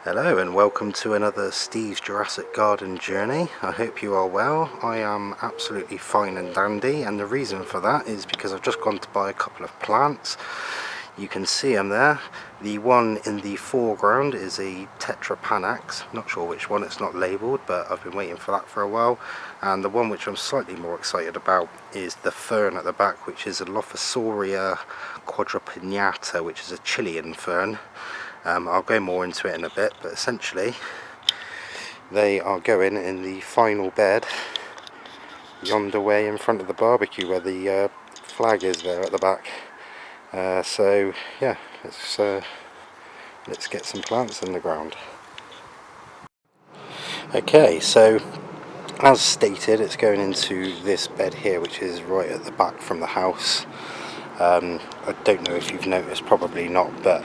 Hello and welcome to another Steve's Jurassic Garden journey. I hope you are well. I am absolutely fine and dandy, and the reason for that is because I've just gone to buy a couple of plants. You can see them there. The one in the foreground is a Tetrapanax. Not sure which one, it's not labelled, but I've been waiting for that for a while. And the one which I'm slightly more excited about is the fern at the back, which is a Lophosoria Quadripinnata, which is a Chilean fern. I'll go more into it in a bit, but essentially they are going in the final bed yonder way in front of the barbecue where the flag is there at the back. So yeah, let's get some plants in the ground. Okay, so as stated, it's going into this bed here, which is right at the back from the house. I don't know if you've noticed, probably not, but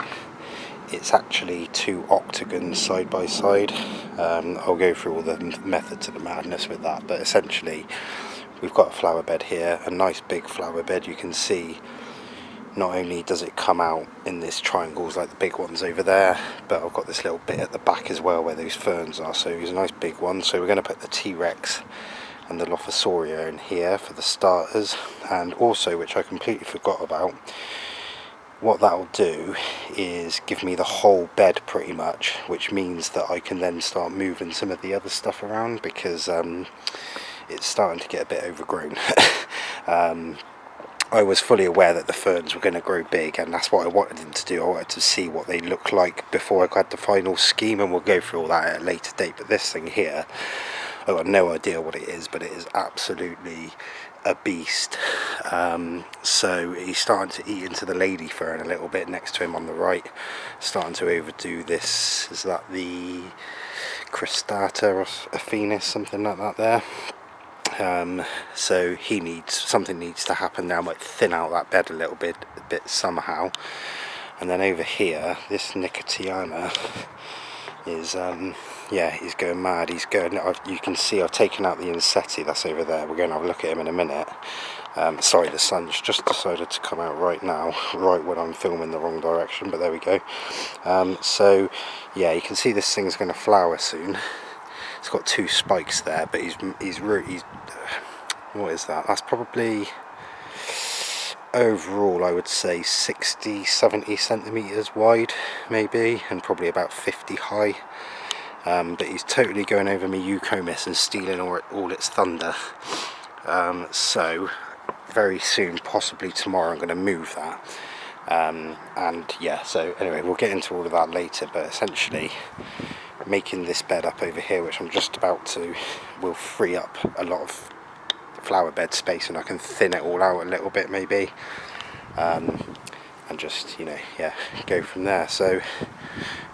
it's actually two octagons side by side. I'll go through all the methods of the madness with that, but essentially we've got a flower bed here, a nice big flower bed. You can see not only does it come out in this triangles like the big ones over there, but I've got this little bit at the back as well where those ferns are, so it's a nice big one. So we're going to put the T-Rex and the Lophosoria in here for the starters, and also, which I completely forgot about, what that'll do is give me the whole bed pretty much, which means that I can then start moving some of the other stuff around, because it's starting to get a bit overgrown. I was fully aware that the ferns were going to grow big, and that's what I wanted them to do. I wanted to see what they look like before I had the final scheme, and we'll go through all that at a later date. But this thing here, I've got no idea what it is, but it is absolutely a beast. So he's starting to eat into the lady fern a little bit next to him on the right, starting to overdo this. Is that the Cristata or Aphenis, something like that there? So something needs to happen now. I might thin out that bed a little bit somehow. And then over here, this Nicotiana is he's going mad. He's going. You can see I've taken out the Insetti. That's over there. We're going to have a look at him in a minute. Sorry, the sun's just decided to come out right now, right when I'm filming the wrong direction, but there we go. So yeah, you can see this thing's going to flower soon. It's got two spikes there, but he's what is that? That's probably, overall I would say 60-70 centimeters wide maybe, and probably about 50 high. But he's totally going over me Eucomis and stealing all its thunder. So very soon, possibly tomorrow, I'm going to move that. And yeah, so anyway, we'll get into all of that later, but essentially making this bed up over here, which I'm just about to, will free up a lot of flower bed space, and I can thin it all out a little bit maybe, and just, go from there. So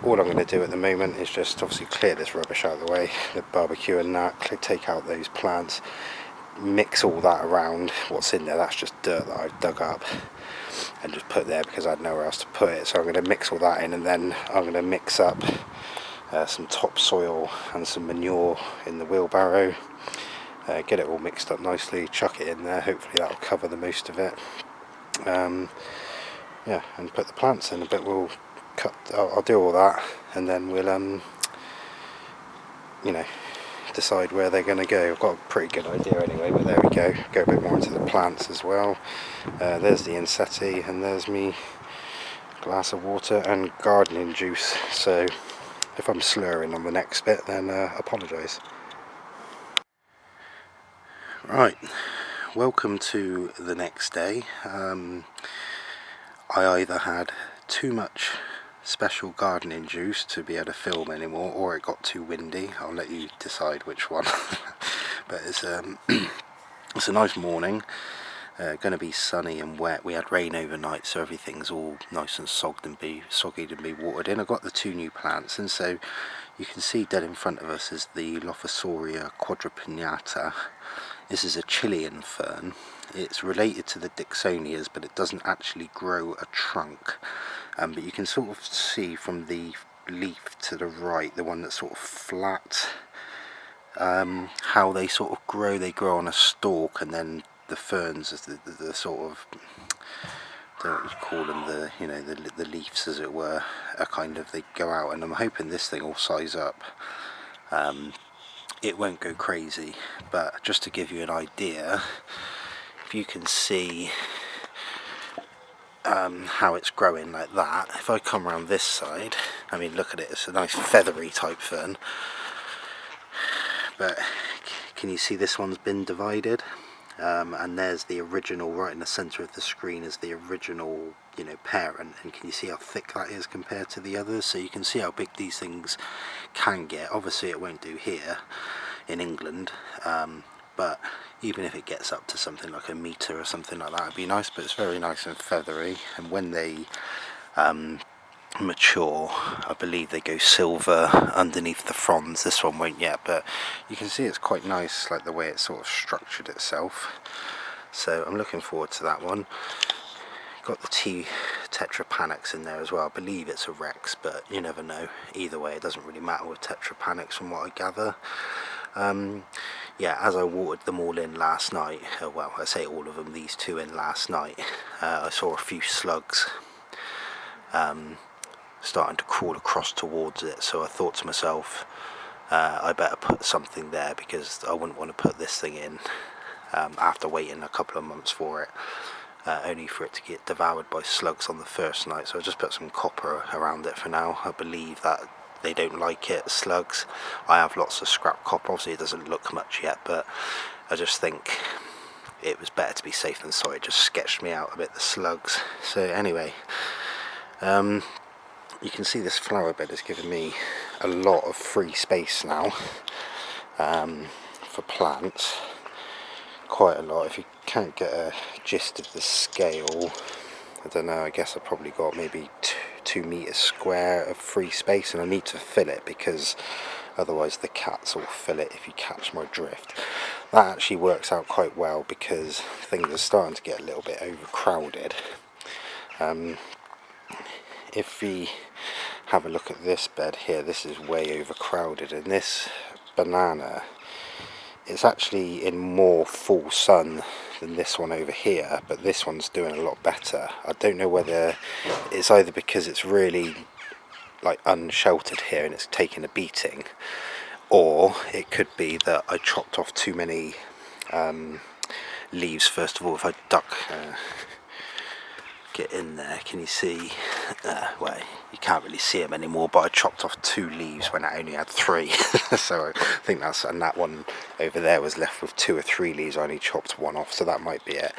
all I'm going to do at the moment is just obviously clear this rubbish out of the way, the barbecue and that, take out those plants, mix all that around. What's in there, that's just dirt that I've dug up and just put there because I had nowhere else to put it. So I'm going to mix all that in, and then I'm going to mix up some topsoil and some manure in the wheelbarrow, get it all mixed up nicely, chuck it in there, hopefully that'll cover the most of it. And put the plants in. But we'll I'll do all that, and then we'll decide where they're going to go. I've got a pretty good idea anyway, but there we go. Go a bit more into the plants as well. There's the Insetti, and there's me glass of water and gardening juice. So if I'm slurring on the next bit, then apologise. Right, welcome to the next day. I either had too much special gardening juice to be able to film anymore, or it got too windy. I'll let you decide which one. But it's a nice morning, going to be sunny and wet. We had rain overnight, so everything's all nice and soggy and be watered in. I've got the two new plants, and so you can see dead in front of us is the Lophosoria Quadripinnata. This is a Chilean fern. It's related to the Dixonias, but it doesn't actually grow a trunk. But you can sort of see from the leaf to the right, the one that's sort of flat, how they sort of grow. They grow on a stalk, and then the ferns is the sort of, don't know what you call them, the, you know, the leaves as it were, are kind of, they go out, and I'm hoping this thing will size up. It won't go crazy, but just to give you an idea, if you can see how it's growing like that, if I come around this side, I mean look at it, it's a nice feathery type fern, but can you see this one's been divided? And there's the original, right in the centre of the screen is the original, you know, parent, and can you see how thick that is compared to the others? So you can see how big these things can get. Obviously it won't do here in England, but even if it gets up to something like 1 metre or something like that, it'd be nice. But it's very nice and feathery, and when they mature, I believe they go silver underneath the fronds. This one won't yet, but you can see it's quite nice, like the way it's sort of structured itself. So I'm looking forward to that one. Got the Tetrapanax in there as well. I believe it's a Rex, but you never know. Either way, it doesn't really matter with Tetrapanax from what I gather. Yeah, as I watered them all in last night, well, I say all of them, these two in last night, I saw a few slugs starting to crawl across towards it, so I thought to myself, I better put something there, because I wouldn't want to put this thing in after waiting a couple of months for it, only for it to get devoured by slugs on the first night. So I just put some copper around it for now. I believe that they don't like it, slugs. I have lots of scrap copper, obviously it doesn't look much yet, but I just think it was better to be safe than sorry. It just sketched me out a bit, the slugs. So anyway, you can see this flower bed has given me a lot of free space now for plants, quite a lot. If you can't get a gist of the scale, I don't know, I guess I've probably got maybe 2 meters square of free space, and I need to fill it because otherwise the cats will fill it, if you catch my drift. That actually works out quite well because things are starting to get a little bit overcrowded. If we have a look at this bed here, this is way overcrowded, and this banana, it's actually in more full sun than this one over here, but this one's doing a lot better. I don't know whether it's either because it's really like unsheltered here and it's taking a beating, or it could be that I chopped off too many leaves. First of all, if I duck get in there, can you see, well, you can't really see them anymore, but I chopped off 2 leaves when I only had 3. So I think that's, and that one over there was left with 2 or 3 leaves. I only chopped 1 off, so that might be it.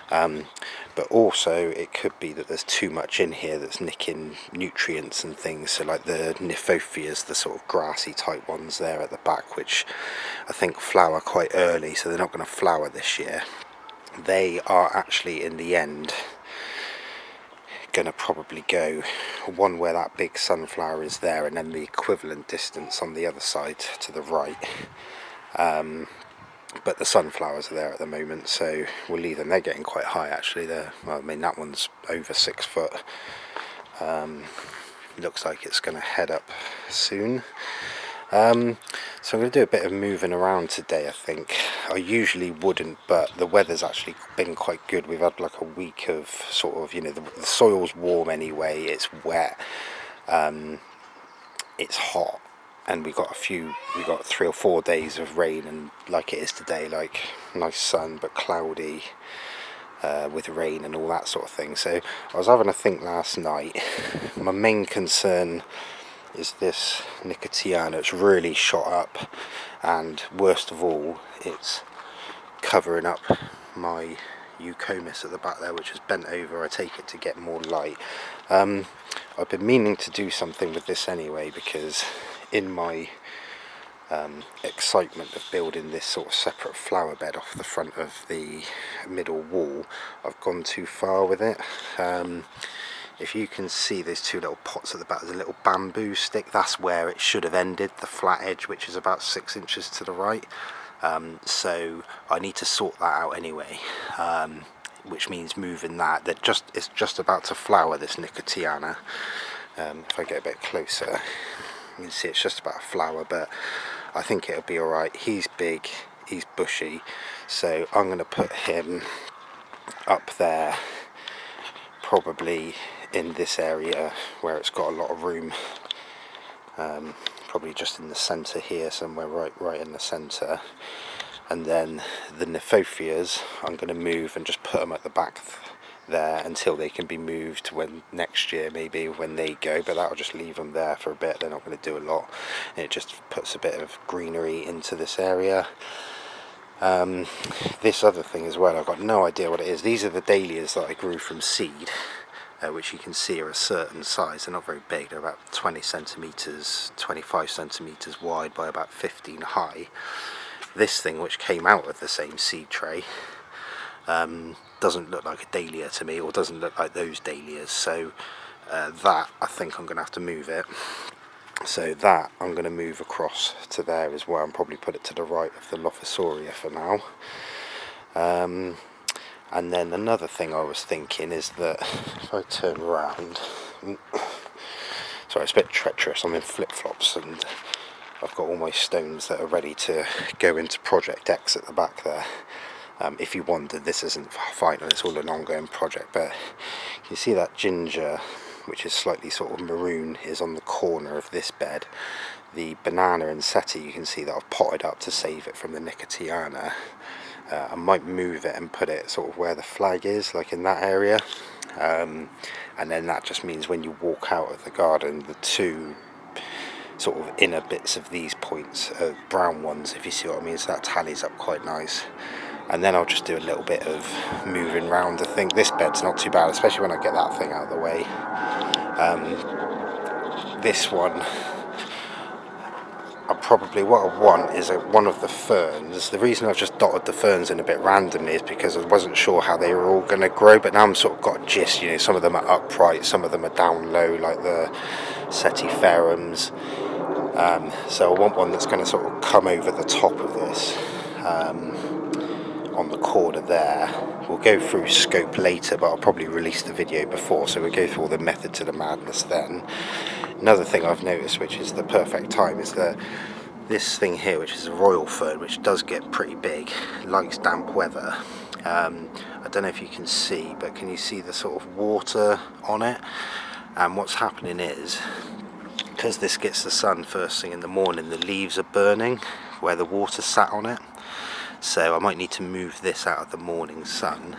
But also it could be that there's too much in here that's nicking nutrients and things, so like the Kniphofias, the sort of grassy type ones there at the back, which I think flower quite early, so they're not going to flower this year. They are actually in the end going to probably go one where that big sunflower is there, and then the equivalent distance on the other side to the right. But the sunflowers are there at the moment, so we'll leave them. They're getting quite high actually. Well, I mean, that one's over 6 foot. Looks like it's going to head up soon. So I'm going to do a bit of moving around today, I think. I usually wouldn't, but the weather's actually been quite good. We've had like a week of sort of, you know, the soil's warm anyway, it's wet, it's hot, and we got 3 or 4 days of rain, and like it is today, like nice sun but cloudy, with rain and all that sort of thing. So I was having a think last night. My main concern is this Nicotiana. It's really shot up, and worst of all, it's covering up my Eucomis at the back there, which is bent over. I take it to get more light. I've been meaning to do something with this anyway, because in my excitement of building this sort of separate flower bed off the front of the middle wall, I've gone too far with it. If you can see those 2 little pots at the back, there's a little bamboo stick. That's where it should have ended, the flat edge, which is about 6 inches to the right. So I need to sort that out anyway, which means moving that. It's just about to flower, this Nicotiana. If I get a bit closer, you can see it's just about to flower, but I think it'll be alright. He's big, he's bushy, so I'm going to put him up there, probably in this area where it's got a lot of room, probably just in the centre here, somewhere right in the centre. And then the Kniphofias I'm going to move and just put them at the back there until they can be moved when next year, maybe when they go, but that'll just leave them there for a bit. They're not going to do a lot, and it just puts a bit of greenery into this area. This other thing as well, I've got no idea what it is. These are the dahlias that I grew from seed, which you can see are a certain size. They're not very big, they're about 20 centimetres, 25 centimetres wide by about 15 high. This thing, which came out of the same seed tray, doesn't look like a dahlia to me, or doesn't look like those dahlias, so that, I think I'm going to have to move it. So that I'm going to move across to there as well, and probably put it to the right of the Lophosoria for now. And then another thing I was thinking is that if I turn around, sorry, it's a bit treacherous, I'm in flip-flops and I've got all my stones that are ready to go into Project X at the back there. If you wondered, this isn't final, it's all an ongoing project, but you see that ginger, which is slightly sort of maroon, is on the corner of this bed. The banana and seti, you can see that I've potted up to save it from the Nicotiana. I might move it and put it sort of where the flag is, like in that area. And then that just means when you walk out of the garden, the two sort of inner bits of these points are brown ones, if you see what I mean, so that tallies up quite nice. And then I'll just do a little bit of moving around. I think this bed's not too bad, especially when I get that thing out of the way. This one, what I want is one of the ferns. The reason I've just dotted the ferns in a bit randomly is because I wasn't sure how they were all going to grow, but now I'm sort of got a gist, you know, some of them are upright, some of them are down low, like the Setiferums. So I want one that's going to sort of come over the top of this, on the corner there. We'll go through scope later, but I'll probably release the video before, so we'll go through all the method to the madness then. Another thing I've noticed, which is the perfect time, is that this thing here, which is a royal fern, which does get pretty big, likes damp weather. I don't know if you can see, but can you see the sort of water on it? And what's happening is, because this gets the sun first thing in the morning, the leaves are burning where the water sat on it. So I might need to move this out of the morning sun.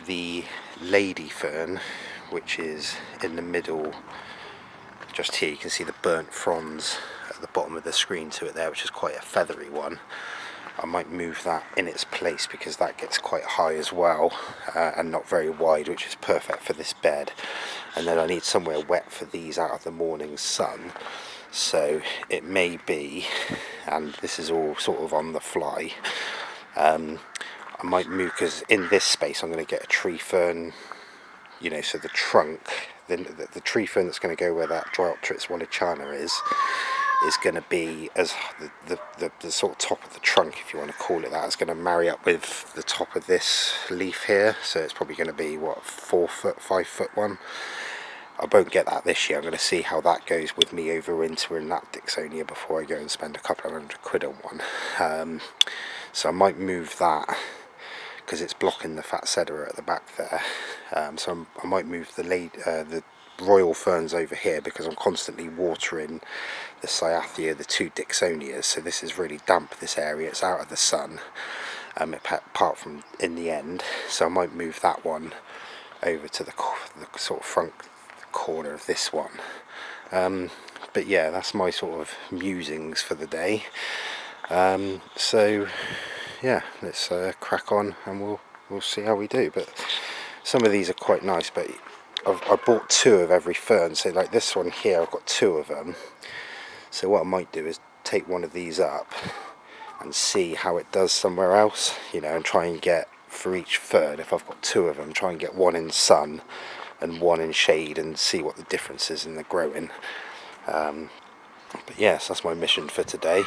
The lady fern, which is in the middle, just here, you can see the burnt fronds at the bottom of the screen to it there, which is quite a feathery one. I might move that in its place because that gets quite high as well, and not very wide, which is perfect for this bed. And then I need somewhere wet for these out of the morning sun. So it may be, and this is all sort of on the fly, I might move, because in this space I'm going to get a tree fern, you know, so the trunk, the tree fern that's going to go where that Dryopteris wallichiana is going to be as the sort of top of the trunk, if you want to call it that. It's going to marry up with the top of this leaf here, so it's probably going to be, what, 4 foot, 5 foot one. I won't get that this year. I'm going to see how that goes with me over winter in that Dixonia before I go and spend a couple of £100 on one. So I might move that because it's blocking the fat cedera at the back there. So I might move the royal ferns over here because I'm constantly watering the Cyathea, the 2 Dixonias. So this is really damp, this area. It's out of the sun, apart from in the end. So I might move that one over to the sort of front corner of this one. But yeah, that's my sort of musings for the day. So yeah, let's crack on and we'll see how we do. But some of these are quite nice, but I bought 2 of every fern, so like this one here I've got 2 of them. So what I might do is take one of these up and see how it does somewhere else, you know, and try and get, for each fern, if I've got 2 of them, try and get one in sun and one in shade and see what the difference is in the growing. But yes, that's my mission for today.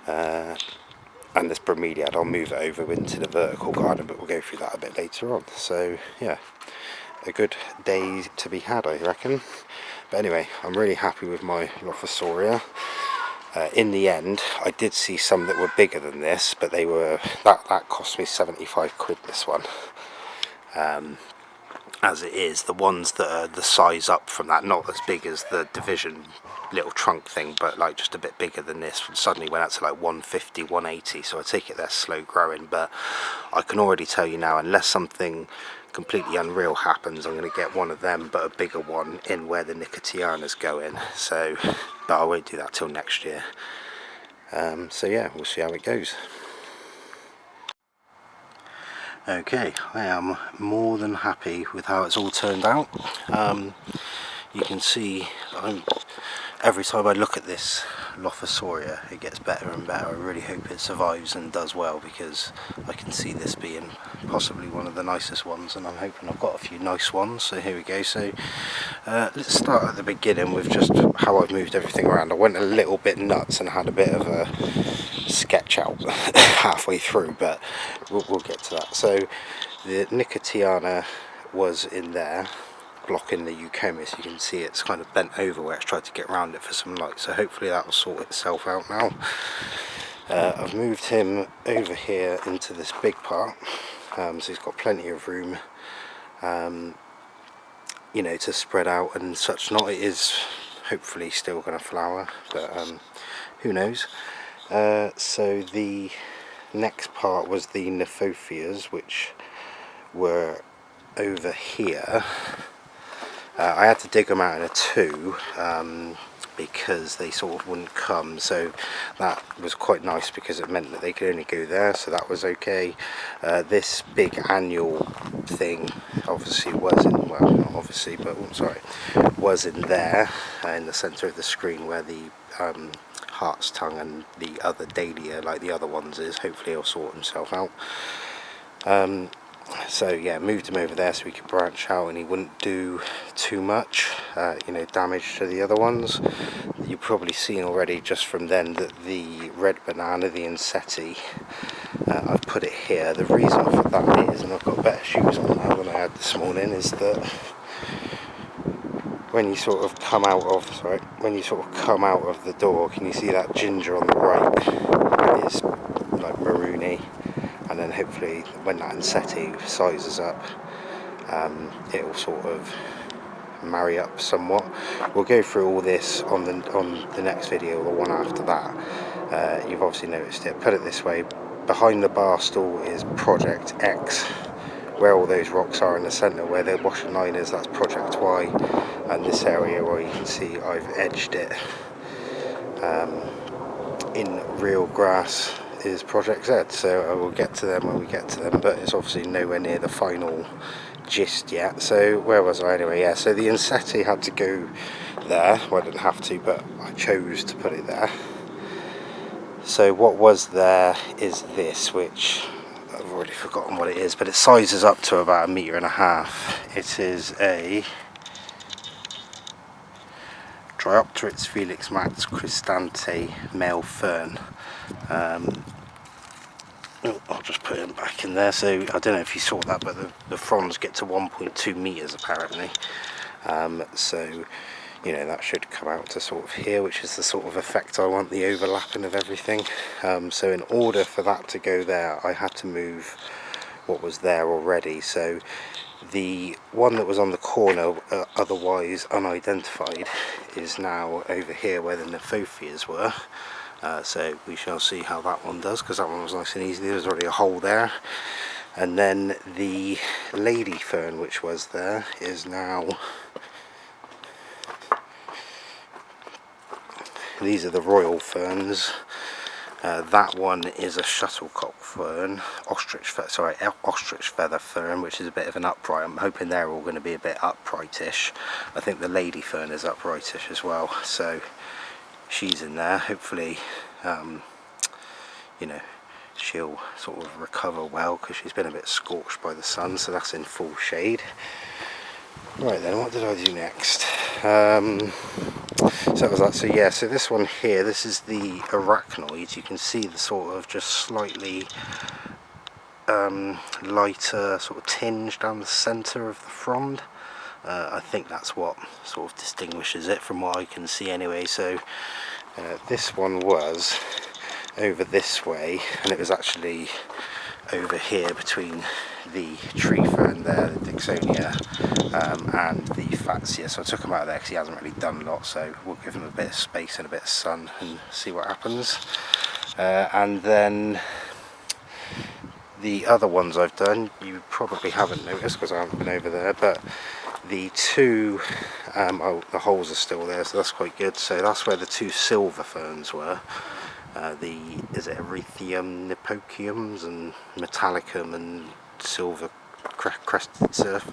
And this bromeliad, I'll move it over into the vertical garden, but we'll go through that a bit later on. So yeah, a good day to be had, I reckon. But anyway, I'm really happy with my Lophosoria. In the end, I did see some that were bigger than this, but they were that cost me £75 this one. as it is. The ones that are the size up from that, not as big as the division little trunk thing, but like just a bit bigger than this, suddenly went out to like 150, 180. So I take it they're slow growing, but I can already tell you now, unless something completely unreal happens, I'm going to get one of them, but a bigger one, in where the Nicotiana's going. So, but I won't do that till next year. So yeah, we'll see how it goes. Okay, I am more than happy with how it's all turned out. You can see every time I look at this Lophosoria, it gets better and better. I really hope it survives and does well, because I can see this being possibly one of the nicest ones, and I'm hoping I've got a few nice ones. So here we go. So let's start at the beginning with just how I've moved everything around. I went a little bit nuts and had a bit of a sketch out halfway through, but we'll get to that. So the Nicotiana was in there blocking the Eucomis. You can see it's kind of bent over where it's tried to get around it for some light, so hopefully that will sort itself out now. I've moved him over here into this big part, so he's got plenty of room, you know, to spread out and such. Not, it is hopefully still going to flower, but who knows. So the next part was the Kniphofias, which were over here. I had to dig them out in a two, because they sort of wouldn't come, so that was quite nice because it meant that they could only go there, so that was okay. This big annual thing obviously was in, well, not obviously, but was in there, in the centre of the screen, where the Heart's Tongue and the other Dahlia, like the other ones, is. Hopefully he'll sort himself out. So yeah, moved him over there so he could branch out and he wouldn't do too much, you know, damage to the other ones. You've probably seen already just from then that the red banana, the Insetti, I've put it here. The reason for that is, and I've got better shoes on now than I had this morning, is that when you sort of come out of, the door, can you see that ginger on the right? It is like maroony. And then hopefully when that Insetti sizes up, it will sort of marry up somewhat. We'll go through all this on the next video, the one after that. You've obviously noticed it. Put it this way, behind the bar stool is Project X, where all those rocks are in the centre, where the washing line is, that's Project Y, and this area where you can see I've edged it in real grass is Project Z. So I will get to them when we get to them, but it's obviously nowhere near the final gist yet. So where was I anyway? Yeah, so the Insetti had to go there. Well, I didn't have to, but I chose to put it there. So what was there is this, which I've already forgotten what it is, but it sizes up to about 1.5 meters. It is a Dryopteris Felix Max Cristante male fern. I'll just put him back in there. So I don't know if you saw that, but the fronds get to 1.2 meters apparently. So you know, that should come out to sort of here, which is the sort of effect I want, the overlapping of everything. So in order for that to go there, I had to move what was there already. So the one that was on the corner, otherwise unidentified, is now over here where the Kniphofias were. So we shall see how that one does, because that one was nice and easy. There was already a hole there. And then the lady fern, which was there, is now, these are the royal ferns. That one is a shuttlecock fern, ostrich feather fern, which is a bit of an upright. I'm hoping they're all going to be a bit uprightish. I think the lady fern is uprightish as well, so she's in there. Hopefully, you know, she'll sort of recover well, because she's been a bit scorched by the sun, so that's in full shade. Right then, what did I do next? So that was that. So yeah, so this one here, this is the arachnoid. You can see the sort of just slightly lighter sort of tinge down the centre of the frond. I think that's what sort of distinguishes it from what I can see anyway. So this one was over this way, and it was actually over here between the tree fern there, the Dixonia, and the Fatsia. So I took him out of there because he hasn't really done a lot, so we'll give him a bit of space and a bit of sun and see what happens. And then the other ones I've done, you probably haven't noticed because I haven't been over there, but the two, the holes are still there, so that's quite good. So that's where the two silver ferns were. Is it Erythium Nipoceums and Metallicum and Silver Crested Surf?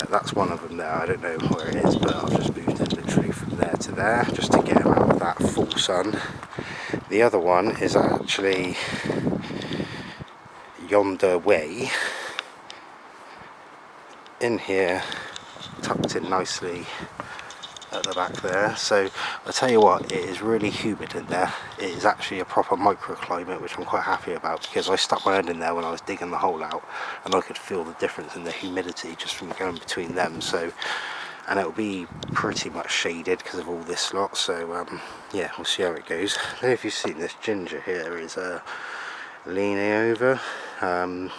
That's one of them there. I don't know where it is, but I've just moved it literally from there to there just to get them out of that full sun. The other one is actually yonder way in here, tucked in nicely at the back there. So I tell you what, it is really humid in there. It is actually a proper microclimate, which I'm quite happy about, because I stuck my head in there when I was digging the hole out and I could feel the difference in the humidity just from going between them. So, and it'll be pretty much shaded because of all this lot. So yeah, we'll see how it goes. I don't know if you've seen this ginger here is leaning over. I'm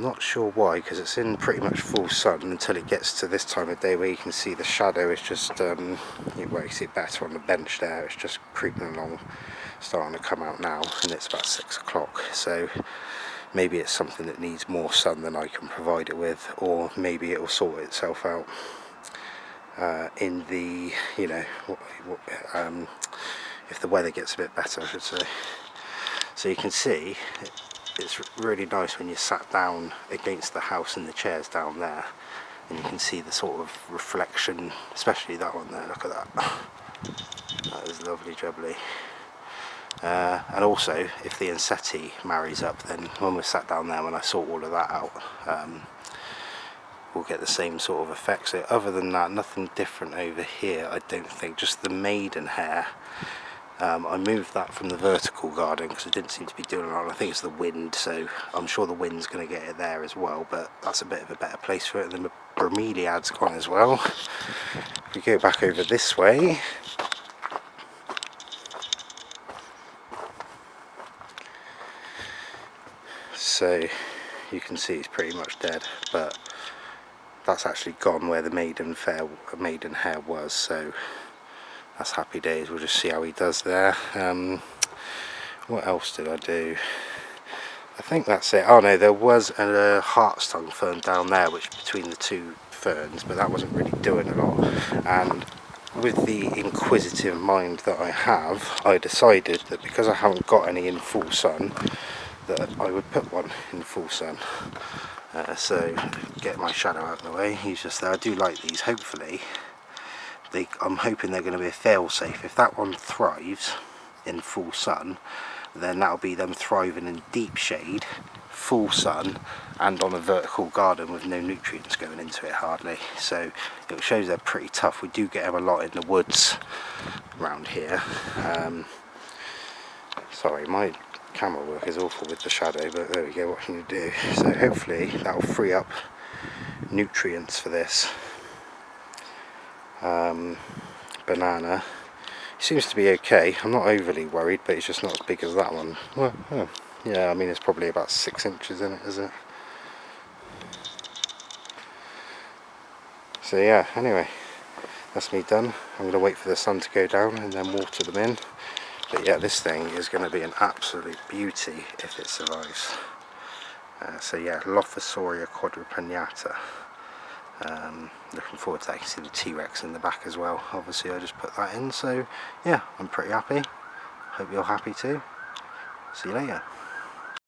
not sure why, because it's in pretty much full sun until it gets to this time of day where you can see the shadow is just, well, you can see it better on the bench there. It's just creeping along, starting to come out now, and it's about 6 o'clock. So maybe it's something that needs more sun than I can provide it with, or maybe it will sort itself out in the, you know, if the weather gets a bit better, I should say. So you can see it's really nice when you're sat down against the house and the chairs down there, and you can see the sort of reflection, especially that one there. Look at that. That is lovely jubbly. And also, if the Enseti marries up, then when we're sat down there, when I sort all of that out, we'll get the same sort of effect. So other than that, nothing different over here, I don't think. Just the maidenhair. I moved that from the vertical garden because it didn't seem to be doing a lot. I think it's the wind, so I'm sure the wind's going to get it there as well, but that's a bit of a better place for it. And the Bromeliads gone as well. If we go back over this way, so you can see it's pretty much dead, but that's actually gone where the maidenhair was, so that's happy days. We'll just see how he does there. What else did I do? I think that's it. Oh no, there was a hartstongue fern down there, which between the two ferns, but that wasn't really doing a lot. And with the inquisitive mind that I have, I decided that because I haven't got any in full sun, that I would put one in full sun. So get my shadow out of the way. He's just there. I do like these. Hopefully, I'm hoping they're going to be a fail-safe. If that one thrives in full sun, then that'll be them thriving in deep shade, full sun, and on a vertical garden with no nutrients going into it hardly. So it shows they're pretty tough. We do get them a lot in the woods around here. Sorry, my camera work is awful with the shadow, but there we go, what can you do? So hopefully that'll free up nutrients for this. Banana seems to be okay. I'm not overly worried, but it's just not as big as that one. Well, oh, yeah, I mean it's probably about 6 inches in it, is it? So yeah, anyway, that's me done. I'm going to wait for the sun to go down and then water them in. But yeah, this thing is going to be an absolute beauty if it survives. So yeah, Lophosoria Quadripinnata. Looking forward to that. You can see the T-Rex in the back as well. Obviously I just put that in, so yeah, I'm pretty happy. Hope you're happy too. See you later.